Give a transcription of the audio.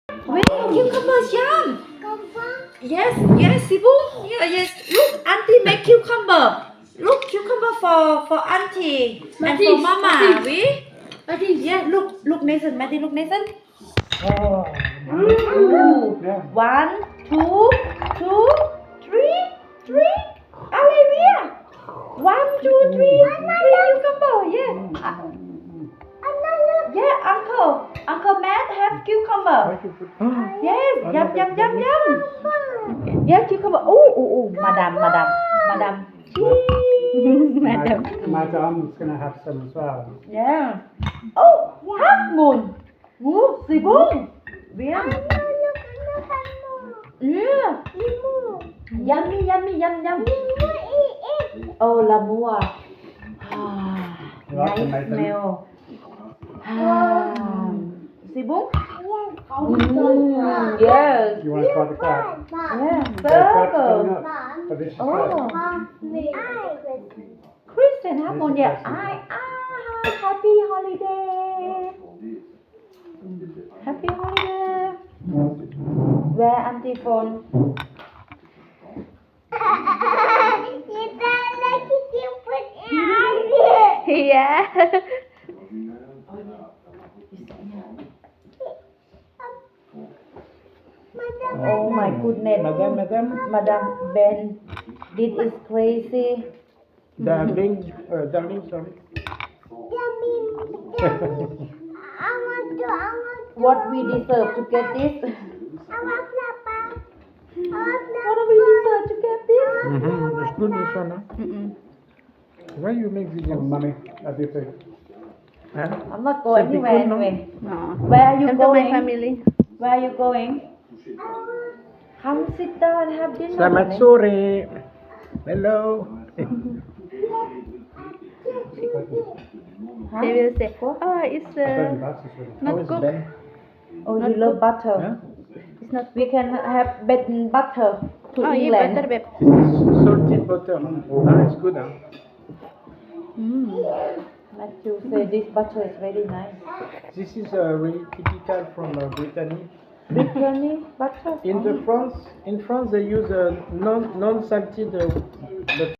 Wait, cucumbers, yum. Yes, yes, Sibu. Yeah, yes. Look, auntie make cucumber. Look, cucumber for auntie and for mama. We. Yeah, look, Nathan. Matty, look, Nathan. Oh. Ooh. Yeah. 1, 2, 2, 3. Olivia. 1, 2, 3. 3 cucumber. Yeah. Yeah, Uncle Matt have cucumber. Yes, yum. Yeah, cucumber. Oh, Madam. Cheese. Madam. My mom's gonna have some as well. Yeah. Oh, half moon. Sibung. Yeah. Yeah. Yummy. Oh, lamua. Nice smell. Sibung? Yes. You want to try the crab? Yeah. Crab's Circle. coming up. But this is Oh. first. Kristen half moon. Yeah. Happy holiday. Happy holiday. Where auntie phone? Yeah. Oh my goodness. Madam Ben, this is crazy. Darling, sorry. What we deserve to get this? What do we deserve to get this? It's good this one, huh? Why you make video? Money, that'd be big. Huh? I'm not going anywhere anyway. No. Where are you Come to my going? family. Where are you going? Come sit down and have dinner. Selamat honey. sore. Hello. They will say, oh, it's not cooked. Oh, you love butter. Huh? It's not. We can have butter to Oh, yeah, England. butter, babe. Salted butter. It's good, huh? Matthew say this butter is very nice. This is really typical from Brittany. Brittany butter. In France, they use non-salted butter.